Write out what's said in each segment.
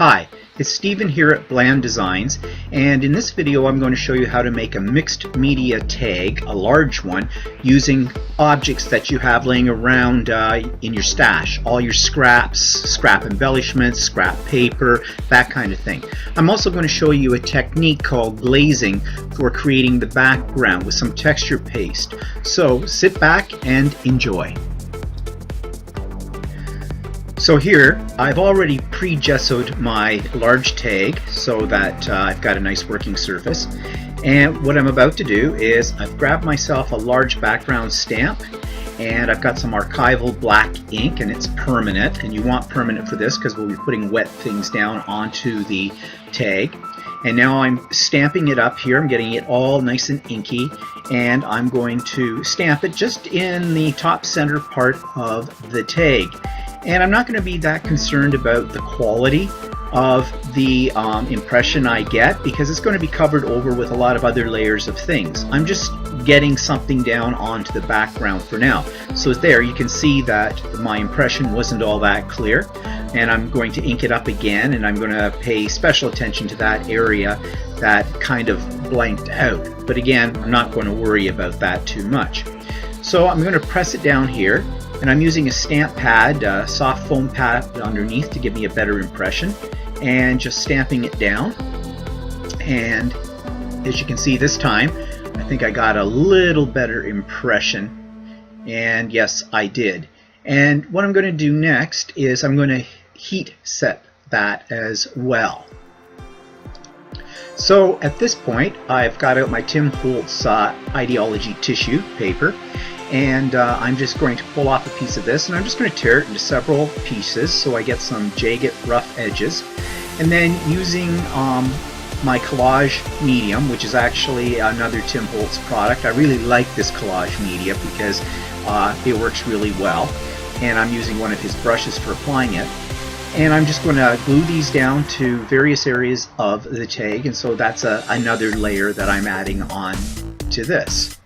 Hi, it's Stephen here at Bland Designs, and in this video I'm going to show you how to make a mixed media tag, a large one, using objects that you have laying around in your stash. All your scraps, scrap embellishments, scrap paper, that kind of thing. I'm also going to show you a technique called glazing for creating the background with some texture paste. So sit back and enjoy. So here, I've already pre-gessoed my large tag so that I've got a nice working surface. And what I'm about to do is I've grabbed myself a large background stamp, and I've got some archival black ink, and it's permanent, and you want permanent for this because we'll be putting wet things down onto the tag. And now I'm stamping it up here. I'm getting it all nice and inky, and I'm going to stamp it just in the top center part of the tag. And I'm not going to be that concerned about the quality of the impression I get, because it's going to be covered over with a lot of other layers of things. I'm just getting something down onto the background for now. So there you can see that my impression wasn't all that clear, and I'm going to ink it up again, and I'm going to pay special attention to that area that kind of blanked out. But again, I'm not going to worry about that too much. So I'm going to press it down here, and I'm using a stamp pad, a soft foam pad underneath to give me a better impression, and just stamping it down. And as you can see this time, I think I got a little better impression, and yes, I did. And what I'm going to do next is I'm going to heat set that as well. So at this point, I've got out my Tim Holtz Ideology tissue paper, and I'm just going to pull off a piece of this, and I'm just going to tear it into several pieces so I get some jagged, rough edges. And then using my collage medium, which is actually another Tim Holtz product. I really like this collage media because it works really well, and I'm using one of his brushes for applying it. And I'm just going to glue these down to various areas of the tag, and so that's another layer that I'm adding on to this.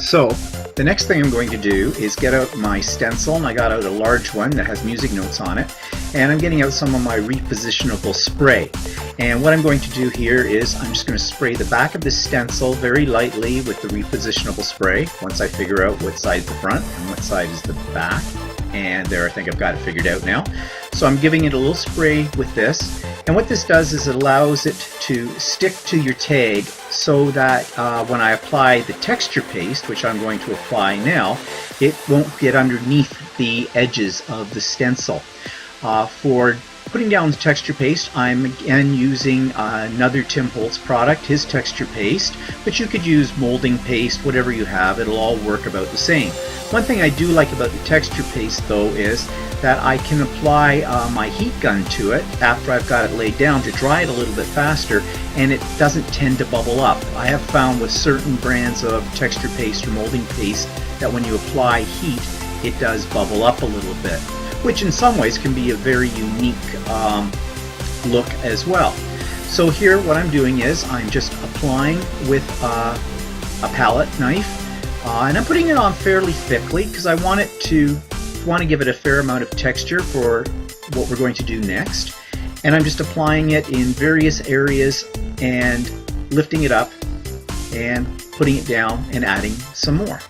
So the next thing I'm going to do is get out my stencil, and I got out a large one that has music notes on it, and I'm getting out some of my repositionable spray. And what I'm going to do here is I'm just going to spray the back of the stencil very lightly with the repositionable spray once I figure out what side is the front and what side is the back. And there, I think I've got it figured out now. So I'm giving it a little spray with this, and what this does is it allows it to stick to your tag so that when I apply the texture paste, which I'm going to apply now, it won't get underneath the edges of the stencil. For putting down the texture paste, I'm again using another Tim Holtz product, his texture paste, but you could use molding paste, whatever you have, it'll all work about the same. One thing I do like about the texture paste though is that I can apply my heat gun to it after I've got it laid down to dry it a little bit faster, and it doesn't tend to bubble up. I have found with certain brands of texture paste or molding paste that when you apply heat, it does bubble up a little bit, which in some ways can be a very unique look as well. So here what I'm doing is I'm just applying with a palette knife, and I'm putting it on fairly thickly because I want to give it a fair amount of texture for what we're going to do next. And I'm just applying it in various areas and lifting it up and putting it down and adding some more.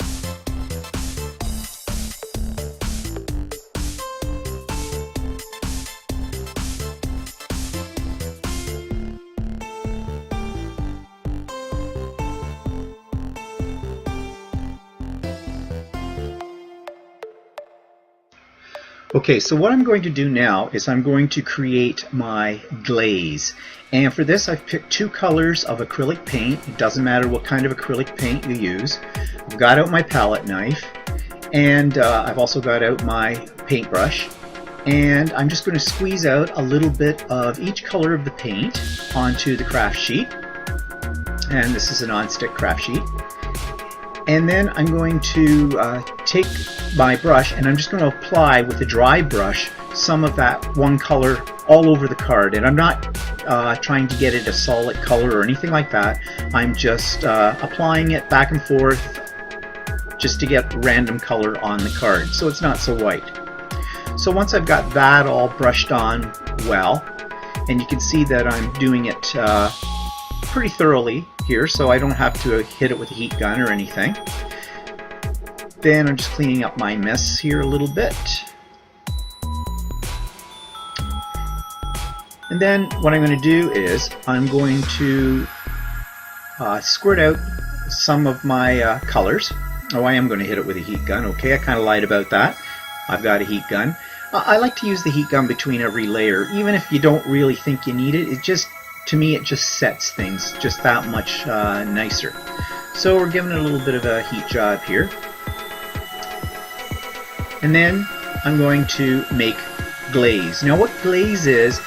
Okay, so what I'm going to do now is I'm going to create my glaze. And for this I've picked two colors of acrylic paint. It doesn't matter what kind of acrylic paint you use. I've got out my palette knife, and I've also got out my paintbrush. And I'm just going to squeeze out a little bit of each color of the paint onto the craft sheet. and this is a non-stick craft sheet. And then I'm going to take my brush and I'm just going to apply with a dry brush some of that one color all over the card. And I'm not trying to get it a solid color or anything like that. I'm just applying it back and forth just to get random color on the card so it's not so white. So once I've got that all brushed on well, and you can see that I'm doing it pretty thoroughly here, so I don't have to hit it with a heat gun or anything. Then I'm just cleaning up my mess here a little bit. And then what I'm going to do is I'm going to squirt out some of my colors. Oh, I am going to hit it with a heat gun. Okay, I kind of lied about that. I've got a heat gun. I like to use the heat gun between every layer, even if you don't really think you need it. It just, to me, it just sets things just that much nicer. So we're giving it a little bit of a heat job here. And then I'm going to make glaze. Now what glaze is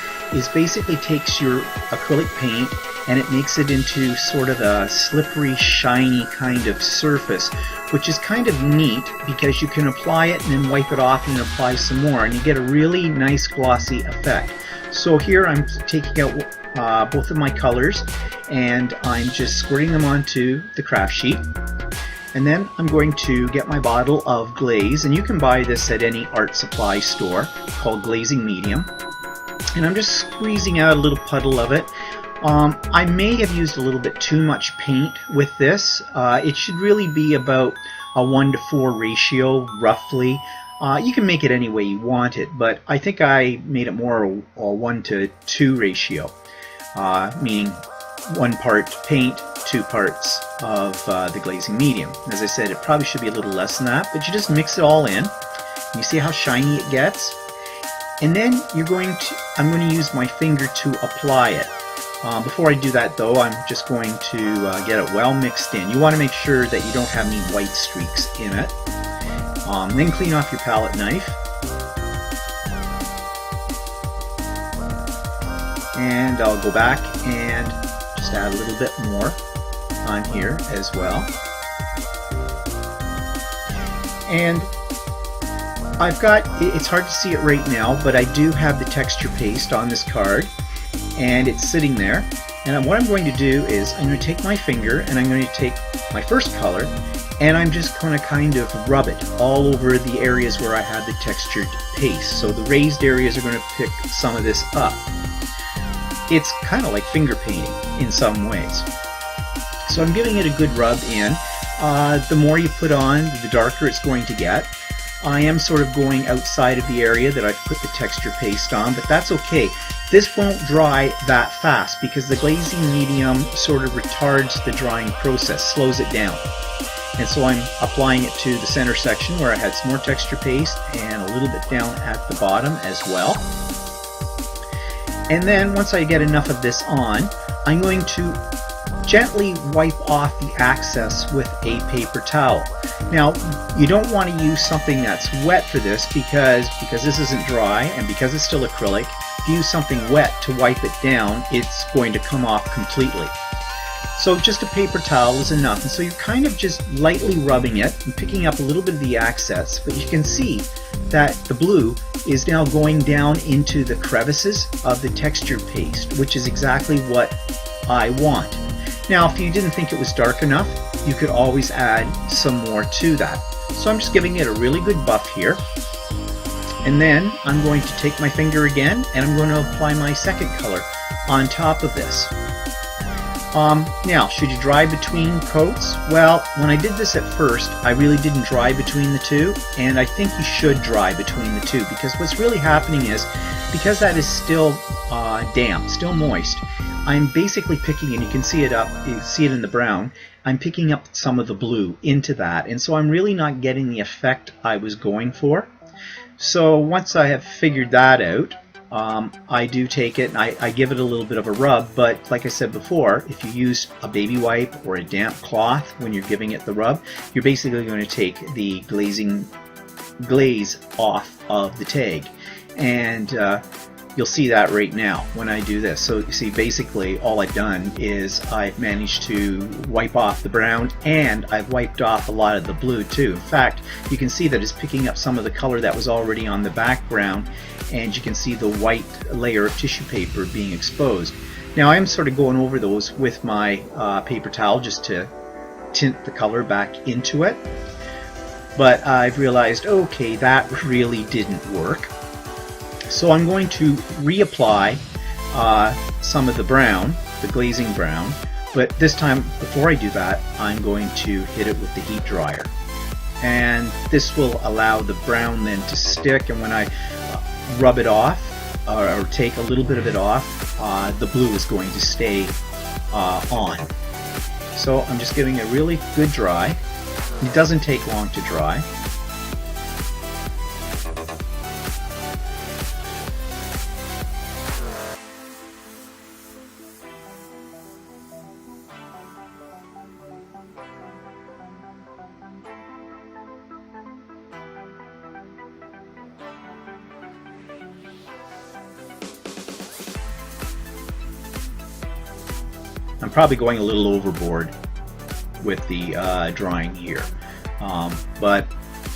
basically takes your acrylic paint and it makes it into sort of a slippery, shiny kind of surface, which is kind of neat because you can apply it and then wipe it off and apply some more, and you get a really nice glossy effect. So here I'm taking out both of my colors and I'm just squirting them onto the craft sheet. And then I'm going to get my bottle of glaze, and you can buy this at any art supply store, called Glazing Medium. And I'm just squeezing out a little puddle of it. I may have used a little bit too much paint with this. It should really be about a 1:4 ratio, roughly. You can make it any way you want it, but I think I made it more a 1:2 ratio, meaning 1 part paint, 2 parts of the glazing medium. As I said, it probably should be a little less than that, but you just mix it all in. You see how shiny it gets? And then I'm going to use my finger to apply it. Before I do that though, I'm just going to get it well mixed in. You want to make sure that you don't have any white streaks in it. Then clean off your palette knife. And I'll go back and just add a little bit more on here as well. And I've got, it's hard to see it right now, but I do have the texture paste on this card and it's sitting there. And what I'm going to do is I'm going to take my finger and I'm going to take my first color and I'm just going to kind of rub it all over the areas where I have the textured paste. So the raised areas are going to pick some of this up. It's kind of like finger painting in some ways. So I'm giving it a good rub in. The more you put on, the darker it's going to get. I am sort of going outside of the area that I've put the texture paste on, but that's okay. This won't dry that fast because the glazing medium sort of retards the drying process, slows it down. And so I'm applying it to the center section where I had some more texture paste and a little bit down at the bottom as well. And then once I get enough of this on, I'm going to gently wipe off the excess with a paper towel. Now, you don't want to use something that's wet for this because this isn't dry and because it's still acrylic. If you use something wet to wipe it down, it's going to come off completely. So just a paper towel is enough. And so you're kind of just lightly rubbing it and picking up a little bit of the excess, but you can see that the blue is now going down into the crevices of the texture paste, which is exactly what I want. Now, if you didn't think it was dark enough, you could always add some more to that. So I'm just giving it a really good buff here. And then I'm going to take my finger again and I'm going to apply my second color on top of this. Now, should you dry between coats? Well, when I did this at first, I really didn't dry between the two, and I think you should dry between the two because what's really happening is, because that is still damp, still moist, I'm basically picking, and you can see it in the brown, I'm picking up some of the blue into that, and so I'm really not getting the effect I was going for. So once I have figured that out, I do take it and I give it a little bit of a rub, but like I said before, if you use a baby wipe or a damp cloth when you're giving it the rub, you're basically going to take the glaze off of the tag. And you'll see that right now when I do this. So you see, basically all I've done is I've managed to wipe off the brown, and I've wiped off a lot of the blue too. In fact, you can see that it's picking up some of the color that was already on the background, and you can see the white layer of tissue paper being exposed. Now I'm sort of going over those with my paper towel just to tint the color back into it. But I've realized, okay, that really didn't work. So I'm going to reapply some of the brown, the glazing brown, but this time, before I do that, I'm going to hit it with the heat dryer. And this will allow the brown then to stick, and when I rub it off, or take a little bit of it off, the blue is going to stay on. So I'm just giving it a really good dry. It doesn't take long to dry. I'm probably going a little overboard with the drying here, but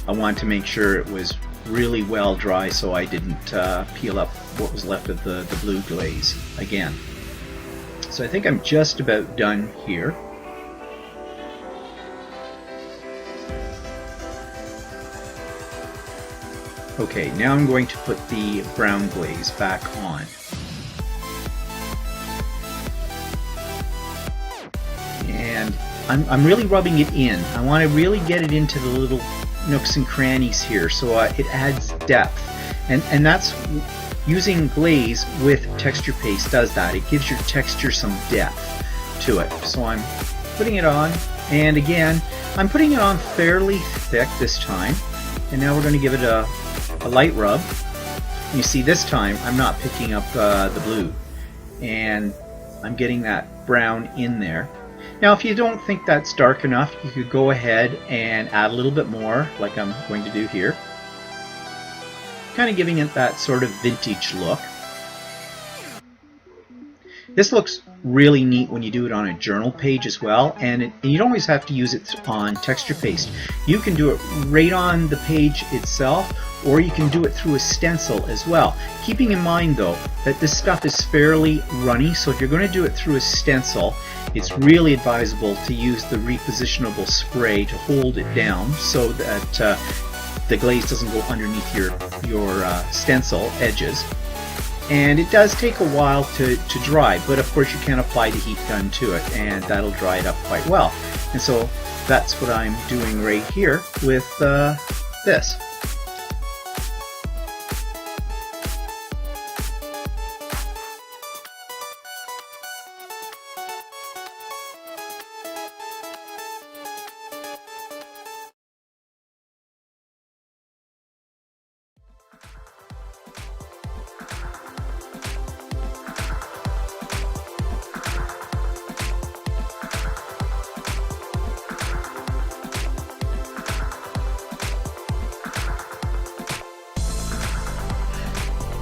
I wanted to make sure it was really well dry so I didn't peel up what was left of the blue glaze again. So I think I'm just about done here. Okay, now I'm going to put the brown glaze back on. And I'm really rubbing it in. I want to really get it into the little nooks and crannies here, so it adds depth. And that's using glaze with texture paste does that. It gives your texture some depth to it. So I'm putting it on, and again, I'm putting it on fairly thick this time. And now we're going to give it a light rub. You see, this time I'm not picking up the blue, and I'm getting that brown in there. Now, if you don't think that's dark enough, you could go ahead and add a little bit more, like I'm going to do here. Kind of giving it that sort of vintage look. This looks really neat when you do it on a journal page as well, and you don't always have to use it on texture paste. You can do it right on the page itself, or you can do it through a stencil as well. Keeping in mind though that this stuff is fairly runny, so if you're going to do it through a stencil, it's really advisable to use the repositionable spray to hold it down so that the glaze doesn't go underneath your stencil edges. And it does take a while to dry, but of course you can apply the heat gun to it, and that'll dry it up quite well. And so that's what I'm doing right here with this.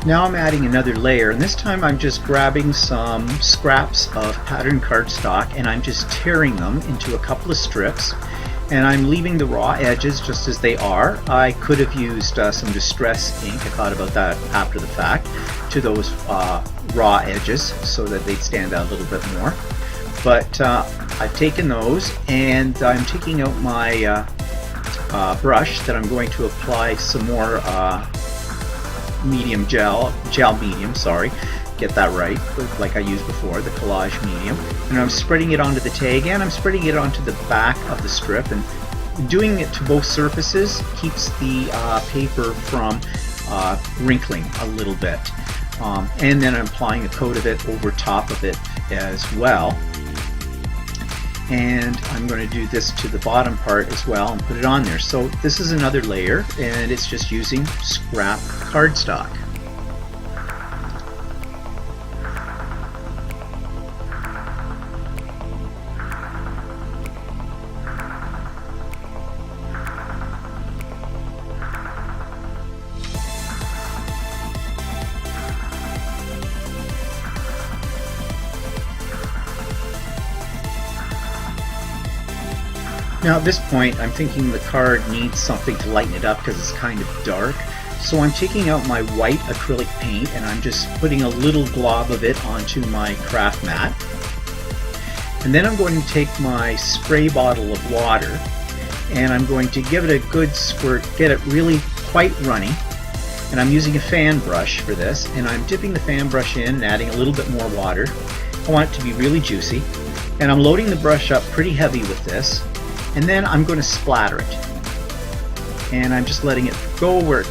Now I'm adding another layer, and this time I'm just grabbing some scraps of pattern cardstock and I'm just tearing them into a couple of strips, and I'm leaving the raw edges just as they are. I could have used some distress ink, I thought about that after the fact, to those raw edges so that they'd stand out a little bit more. But I've taken those, and I'm taking out my brush that I'm going to apply some more medium gel medium, sorry, get that right, like I used before, the collage medium, and I'm spreading it onto the tag, and I'm spreading it onto the back of the strip, and doing it to both surfaces keeps the paper from wrinkling a little bit, and then I'm applying a coat of it over top of it as well. And I'm going to do this to the bottom part as well and put it on there. So this is another layer, and it's just using scrap cardstock. Now at this point I'm thinking the card needs something to lighten it up because it's kind of dark. So I'm taking out my white acrylic paint and I'm just putting a little glob of it onto my craft mat. And then I'm going to take my spray bottle of water and I'm going to give it a good squirt, get it really quite runny. And I'm using a fan brush for this, and I'm dipping the fan brush in and adding a little bit more water. I want it to be really juicy. And I'm loading the brush up pretty heavy with this, and then I'm going to splatter it. And I'm just letting it go where it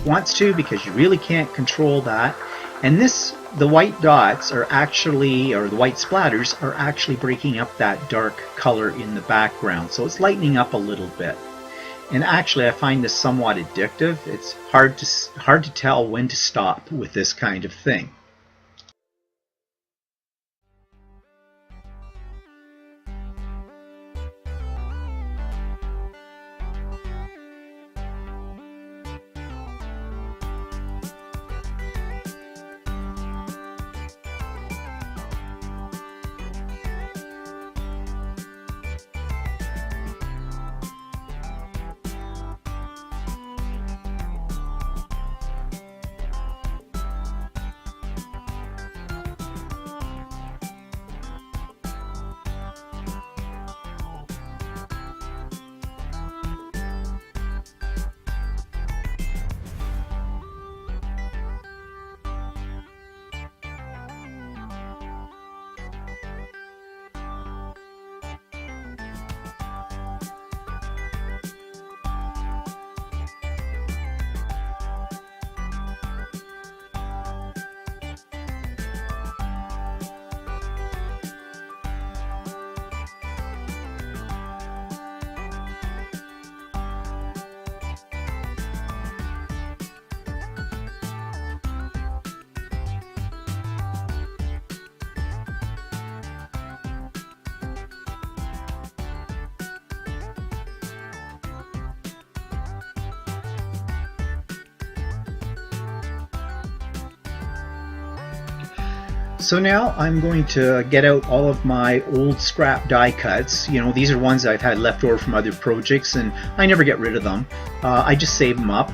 wants to because you really can't control that. And the white dots are actually, or the white splatters are actually breaking up that dark color in the background. So it's lightening up a little bit. And actually I find this somewhat addictive. It's hard to tell when to stop with this kind of thing. So now I'm going to get out all of my old scrap die cuts. You know, these are ones that I've had left over from other projects and I never get rid of them. I just save them up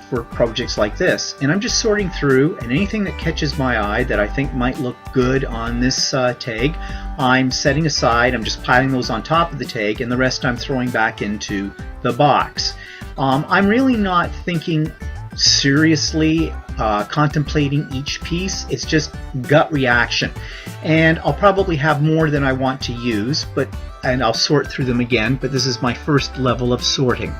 for projects like this. And I'm just sorting through, and anything that catches my eye that I think might look good on this tag, I'm setting aside. I'm just piling those on top of the tag, and the rest I'm throwing back into the box. I'm really not thinking seriously contemplating each piece. It's just gut reaction, and I'll probably have more than I want to use, and I'll sort through them again, but this is my first level of sorting.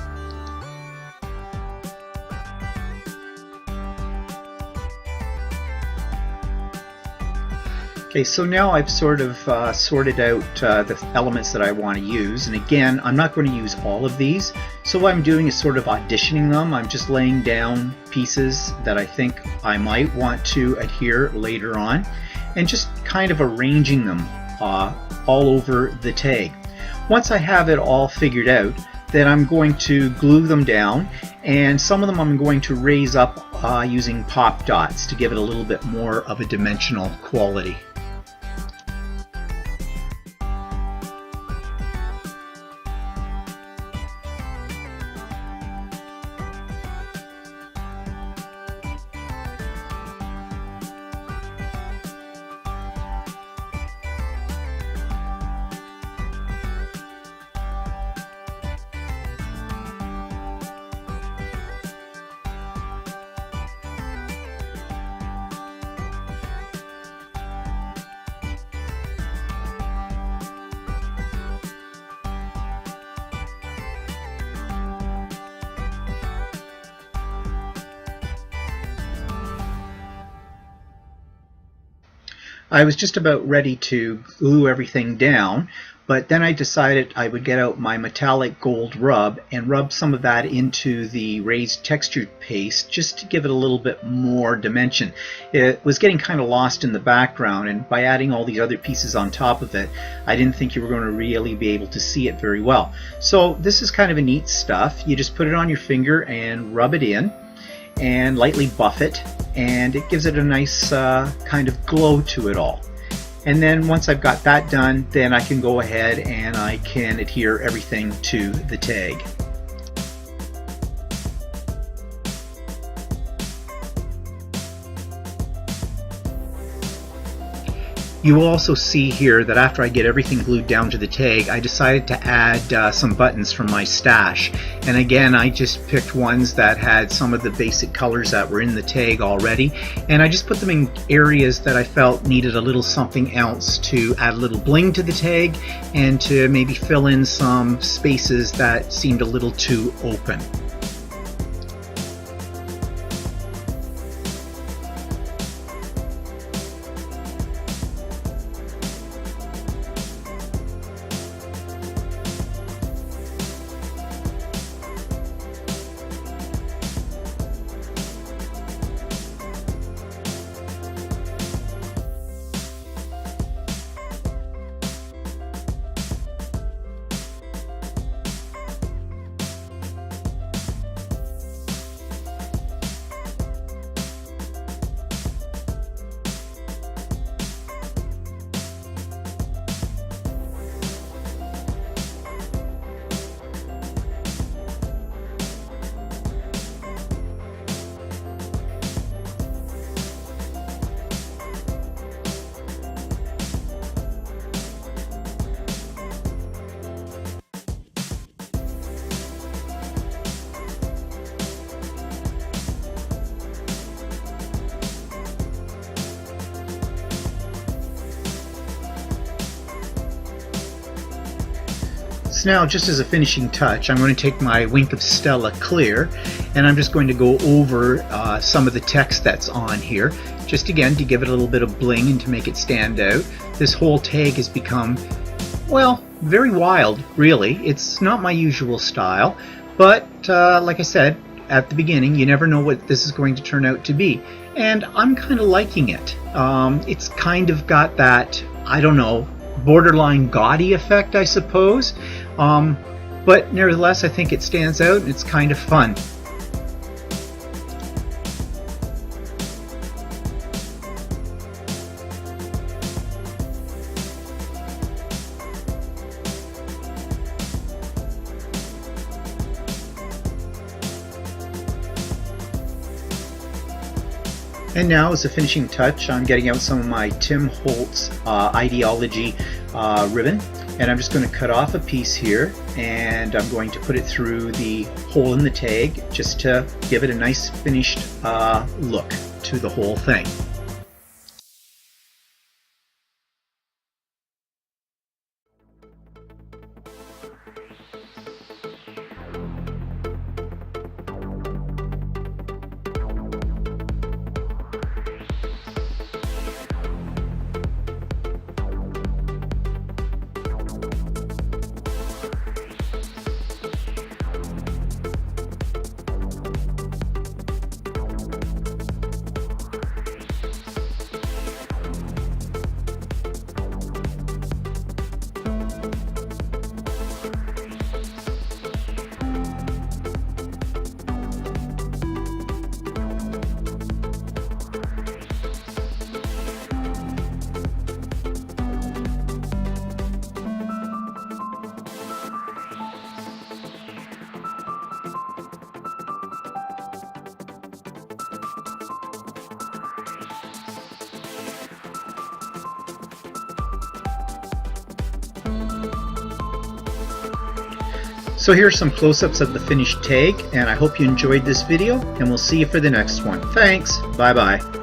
Okay, so now I've sort of sorted out the elements that I want to use, and again, I'm not going to use all of these, so what I'm doing is sort of auditioning them. I'm just laying down pieces that I think I might want to adhere later on, and just kind of arranging them all over the tag. Once I have it all figured out, then I'm going to glue them down, and some of them I'm going to raise up using pop dots to give it a little bit more of a dimensional quality. I was just about ready to glue everything down, but then I decided I would get out my metallic gold rub and rub some of that into the raised textured paste just to give it a little bit more dimension. It was getting kind of lost in the background, and by adding all these other pieces on top of it, I didn't think you were going to really be able to see it very well. So this is kind of a neat stuff. You just put it on your finger and rub it in and lightly buff it, and it gives it a nice kind of glow to it all. And then once I've got that done, then I can go ahead and I can adhere everything to the tag. You will also see here that after I get everything glued down to the tag, I decided to add some buttons from my stash. And again, I just picked ones that had some of the basic colors that were in the tag already, and I just put them in areas that I felt needed a little something else to add a little bling to the tag and to maybe fill in some spaces that seemed a little too open. So now, just as a finishing touch, I'm going to take my Wink of Stella Clear and I'm just going to go over some of the text that's on here, just again to give it a little bit of bling and to make it stand out. This whole tag has become, well, very wild, really. It's not my usual style, but like I said at the beginning, you never know what this is going to turn out to be. And I'm kind of liking it. It's kind of got that, I don't know, borderline gaudy effect, I suppose. But nevertheless, I think it stands out and it's kind of fun. And now, as a finishing touch, I'm getting out some of my Tim Holtz Ideology ribbon, and I'm just going to cut off a piece here and I'm going to put it through the hole in the tag just to give it a nice finished look to the whole thing. So here's some close-ups of the finished tag, and I hope you enjoyed this video, and we'll see you for the next one. Thanks, bye-bye.